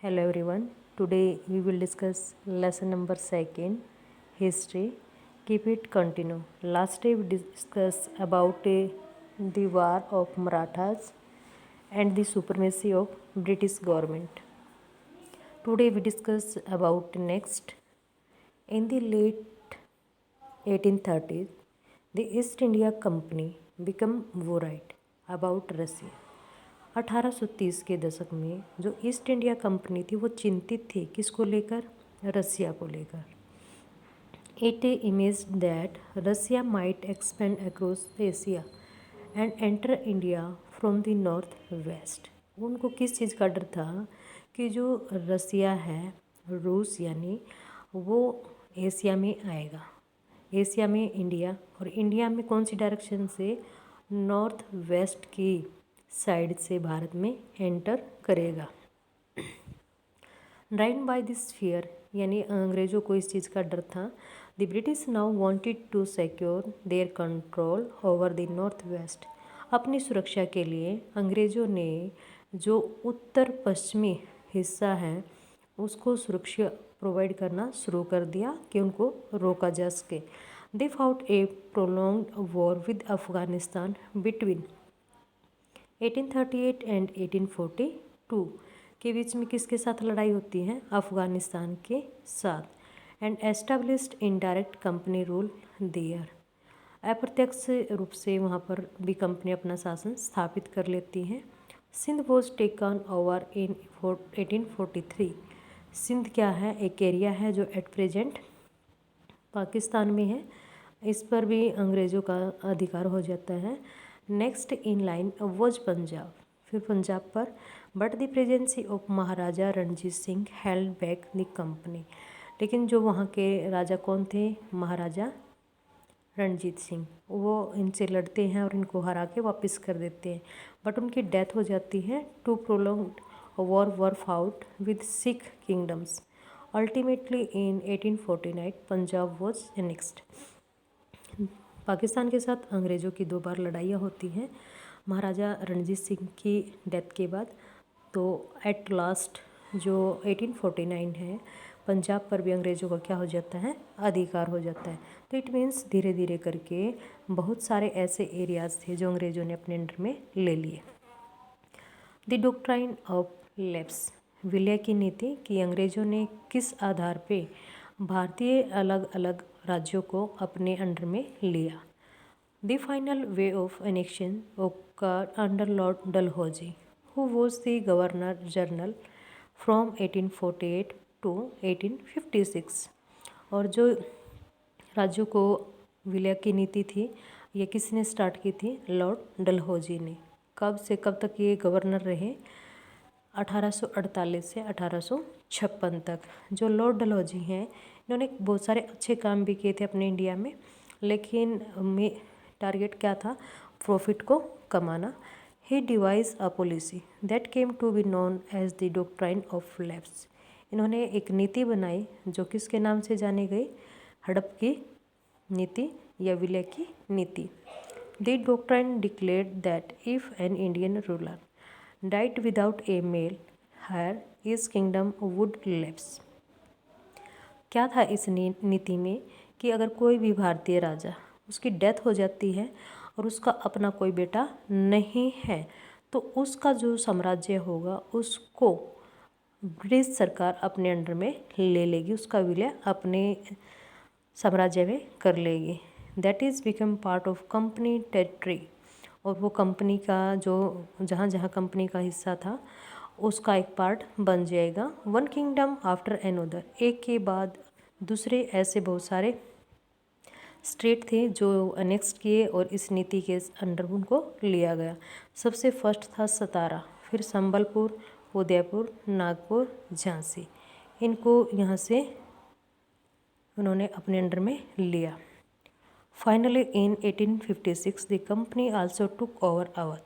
Hello everyone. Today we will discuss lesson number 2, history. Keep it continue. Last day we discussed about the war of Marathas and the supremacy of British government. Today we discuss about next. In the late 1830s, the East India Company became worried about Russia. 1830 के दशक में जो east India company थी वो चिंतित थी किसको लेकर, रसिया को लेकर. It image that Russia might expand across Asia and enter India from the north west. उनको किस चीज़ का डर था कि जो रसिया है, रूस यानी, वो एशिया में आएगा, एशिया में इंडिया, और इंडिया में कौन सी डायरेक्शन से, नॉर्थ वेस्ट की साइड से भारत में एंटर करेगा. ड्राइवन बाय दिस फियर, यानी अंग्रेज़ों को इस चीज़ का डर था. The British now wanted to secure their control over the north west. अपनी सुरक्षा के लिए अंग्रेज़ों ने जो उत्तर पश्चिमी हिस्सा है उसको सुरक्षा प्रोवाइड करना शुरू कर दिया कि उनको रोका जा सके. They fought a prolonged war with Afghanistan between 1838 and 1842 के बीच में किसके साथ लड़ाई होती है, अफ़गानिस्तान के साथ. And established indirect company rule there. अप्रत्यक्ष रूप से वहाँ पर भी कंपनी अपना शासन स्थापित कर लेती हैं. Sindh was taken over in 1843. Sindh क्या है, एक एरिया है जो एट प्रेजेंट पाकिस्तान में है. इस पर भी अंग्रेज़ों का अधिकार हो जाता है. Next in line was Punjab. फिर पंजाब पर, but the presence of Maharaja Ranjit Singh held back the company. लेकिन जो वहाँ के राजा कौन थे, महाराजा रणजीत सिंह, वो इनसे लड़ते हैं और इनको हरा के वापस कर देते हैं. बट उनकी डेथ हो जाती है. Two prolonged war were fought with Sikh kingdoms. Ultimately in 1849 Punjab was annexed. Pakistan के साथ अंग्रेज़ों की 2 बार लड़ाइयाँ होती हैं महाराजा रणजीत सिंह की डेथ के बाद. तो एट लास्ट जो 1849 है, पंजाब पर भी अंग्रेज़ों का क्या हो जाता है, अधिकार हो जाता है. तो इट मीन्स धीरे धीरे करके बहुत सारे ऐसे एरियाज़ थे जो अंग्रेज़ों ने अपने अंडर में ले लिए. The doctrine of lapse. विलय की नीति कि अंग्रेज़ों ने किस आधार पे भारतीय अलग अलग राज्यों को अपने अंडर में लिया. The final way of annexation occurred under Lord Dalhousie, who was the governor general from 1848 to 1856. और जो राज्यों को विलय की नीति थी ये किसने स्टार्ट की थी, लॉर्ड डलहौजी ने. कब से कब तक ये गवर्नर रहे, 1848 से 1856 तक. जो लॉर्ड डलहौजी हैं इन्होंने बहुत सारे अच्छे काम भी किए थे अपने इंडिया में, लेकिन टारगेट क्या था, प्रॉफिट को कमाना. He devise a policy that came to be known as the doctrine of lapse. इन्होंने एक नीति बनाई जो किसके नाम से जानी गई, हड़प की नीति या विलय की नीति. The doctrine declared that if an Indian ruler died without a male heir his kingdom would lapse. क्या था इस नीति में कि अगर कोई भी भारतीय राजा, उसकी डेथ हो जाती है और उसका अपना कोई बेटा नहीं है, तो उसका जो साम्राज्य होगा उसको ब्रिटिश सरकार अपने अंडर में ले लेगी, उसका विलय अपने साम्राज्य में कर लेगी. That is become part of company territory. और वो कंपनी का जो जहाँ जहाँ कंपनी का हिस्सा था उसका एक पार्ट बन जाएगा. वन किंगडम आफ्टर एनोदर, एक के बाद दूसरे ऐसे बहुत सारे स्टेट थे जो अनेक्स किए और इस नीति के अंडर उनको लिया गया. सबसे फर्स्ट था सतारा, फिर संबलपुर, उदयपुर, नागपुर, झांसी. इनको यहाँ से उन्होंने अपने अंडर में लिया. Finally in 1856 the company also took over Awadh.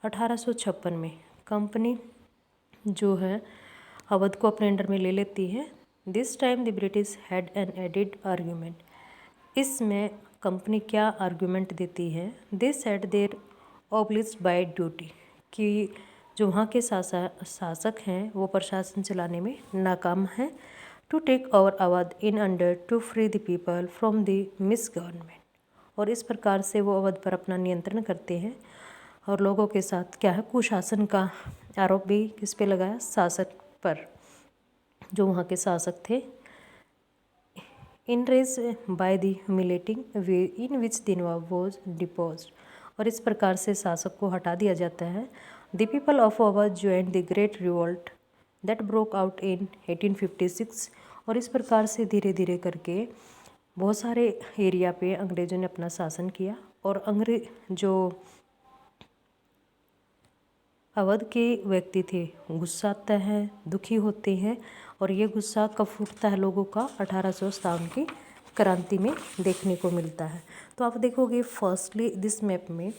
1856 में कंपनी जो है अवध को अपने अंडर में ले लेती है. This time the British had an added argument. इसमें कंपनी क्या आर्ग्यूमेंट देती है, they said they're obliged by duty, कि जो वहाँ के शासक हैं वो प्रशासन चलाने में नाकाम हैं। To take over Awadh in order to free the people from the misgovernment, और इस प्रकार से वो अवध पर अपना नियंत्रण करते हैं और लोगों के साथ क्या है कुशासन का आरोप भी किस पे लगाया, शासक पर, जो वहाँ के शासक थे। Enraged by the humiliating way in which the Nawab was deposed, और इस प्रकार से शासक को हटा दिया जाता है। The people of Awadh joined the great revolt that broke out in 1856, और इस प्रकार से धीरे धीरे करके बहुत सारे एरिया पे अंग्रेज़ों ने अपना शासन किया, और जो अवध के व्यक्ति थे गुस्सा आता है, दुखी होते हैं, और ये गुस्सा कब फूटता है लोगों का, 1857 की क्रांति में देखने को मिलता है। तो आप देखोगे फर्स्टली दिस मैप में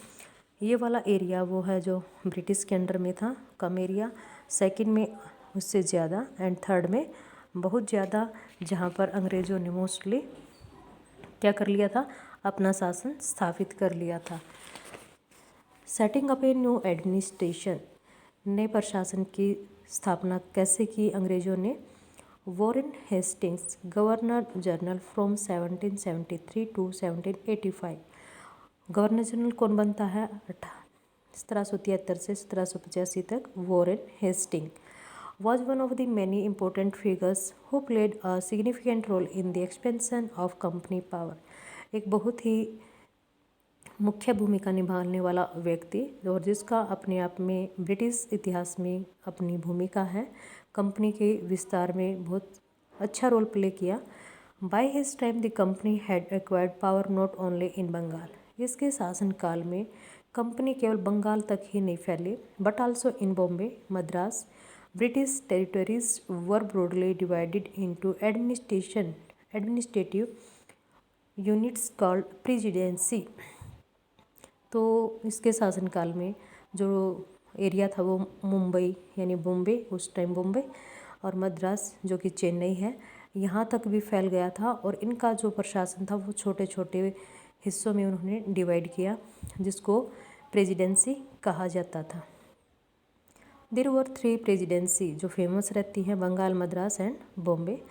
ये वाला एरिया वो है जो ब्रिटिश के अंडर में था, कम एरिया, सेकंड में उससे ज़्यादा, एंड थर्ड में बहुत ज़्यादा, जहाँ पर अंग्रेज़ों ने मोस्टली क्या कर लिया था, अपना शासन स्थापित कर लिया था। Setting up a new administration, नए प्रशासन की स्थापना कैसे की अंग्रेज़ों ने। Warren Hastings governor general from 1773 to 1785, governor general कौन बनता है 1773 से 1785 तक, Warren Hastings was one of the many important figures who played a significant role in the expansion of company power, एक बहुत ही मुख्य भूमिका निभाने वाला व्यक्ति और जिसका अपने आप में ब्रिटिश इतिहास में अपनी भूमिका है, कंपनी के विस्तार में बहुत अच्छा रोल प्ले किया। By his time the company had acquired power not only in Bengal, इसके शासनकाल में कंपनी केवल बंगाल तक ही नहीं फैली but also in Bombay, Madras. British territories were broadly divided into administrative units called presidency. तो इसके शासनकाल में जो एरिया था वो मुंबई यानी बॉम्बे, उस टाइम बॉम्बे, और मद्रास जो कि चेन्नई है, यहाँ तक भी फैल गया था, और इनका जो प्रशासन था वो छोटे छोटे हिस्सों में उन्होंने डिवाइड किया, जिसको प्रेसिडेंसी कहा जाता था। देयर वर 3 प्रेसिडेंसी जो फेमस रहती हैं, Bengal, Madras and Bombay.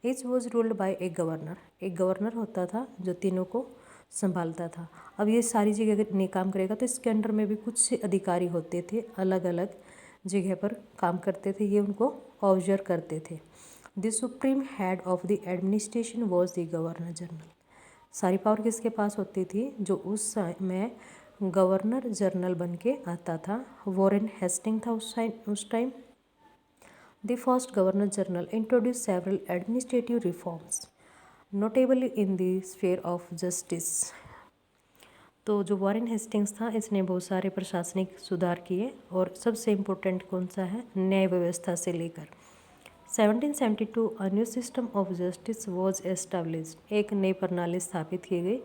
Each was ruled by a governor, एक गवर्नर होता था जो तीनों को संभालता था। अब ये सारी जगह अगर नहीं काम करेगा तो इसके अंडर में भी कुछ अधिकारी होते थे, अलग अलग जगह पर काम करते थे, ये उनको ऑब्जर्व करते थे। The supreme head of the administration was the governor general, सारी पावर किसके पास होती थी, जो उस समय गवर्नर जनरल बन के आता था, वॉरेन हेस्टिंग था उस time. The first governor general introduce several administrative reforms notably in the sphere of justice. तो जो वॉरेन हेस्टिंग्स था इसने बहुत सारे प्रशासनिक सुधार किए, और सबसे इम्पोर्टेंट कौन सा है, न्याय व्यवस्था से लेकर। 1772 a new system of justice was established, एक नई प्रणाली स्थापित की गई।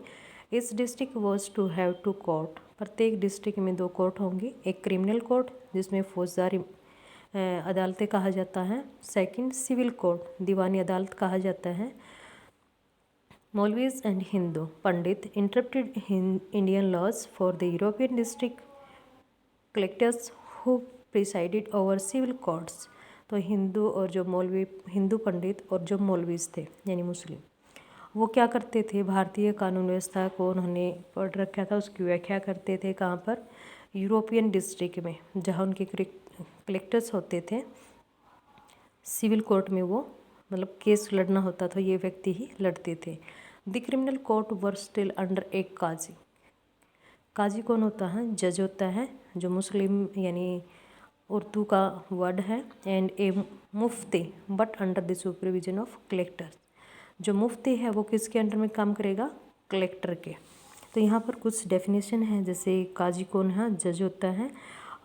इस district was to have 2 court, प्रत्येक डिस्ट्रिक्ट में 2 कोर्ट होंगे, एक क्रिमिनल कोर्ट जिसमें फौजदारी अदालतें कहा जाता है, सेकंड सिविल कोर्ट दीवानी अदालत कहा जाता है। Maulvis and Hindu pandit interpreted Indian laws for the European district collectors who presided over civil courts. तो हिंदू और जो मौलवी, हिंदू पंडित और जो मौलवीज थे यानी मुस्लिम, वो क्या करते थे, भारतीय कानून व्यवस्था को उन्होंने पढ़ रखा था, उसकी व्याख्या करते थे। कहाँ पर, यूरोपियन डिस्ट्रिक्ट में, जहाँ उनके कलेक्टर्स होते थे। सिविल कोर्ट में वो मतलब केस लड़ना होता था, ये व्यक्ति ही लड़ते थे। The criminal court were still under एक काजी, काजी कौन होता है, जज होता है, जो मुस्लिम यानी उर्दू का वर्ड है। And A Mufti but under the supervision of collector, जो मुफ्ती है वो किसके अंडर में काम करेगा, कलेक्टर के। तो यहाँ पर कुछ डेफिनेशन है, जैसे काजी कौन है, जज होता है,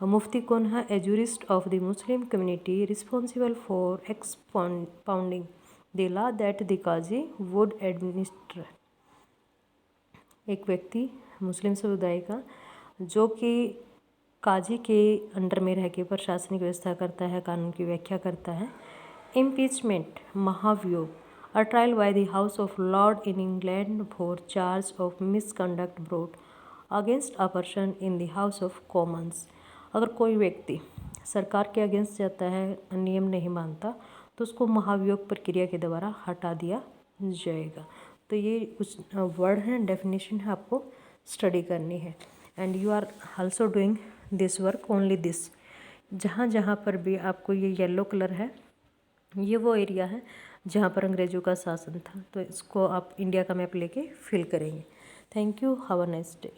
और मुफ्ती कौन है, a jurist of the Muslim community responsible for expounding the law that the qazi would administer, एक व्यक्ति मुस्लिम समुदाय का जो कि काजी के अंडर में रह के प्रशासनिक व्यवस्था करता है, कानून की व्याख्या करता है। इम्पीचमेंट महाभियोग, a trial by the house of Lord in England for charge of misconduct brought against a person in the house of Commons. अगर कोई व्यक्ति सरकार के अगेंस्ट जाता है, नियम नहीं मानता, तो उसको महाभियोग प्रक्रिया के द्वारा हटा दिया जाएगा। तो ये कुछ वर्ड हैं, डेफिनेशन है, आपको स्टडी करनी है। And you are also doing this work only this. जहाँ जहाँ पर भी आपको ये येलो कलर है, ये वो एरिया है जहाँ पर अंग्रेज़ों का शासन था, तो इसको आप इंडिया का मैप लेके फिल करेंगे। Thank you, have a nice day.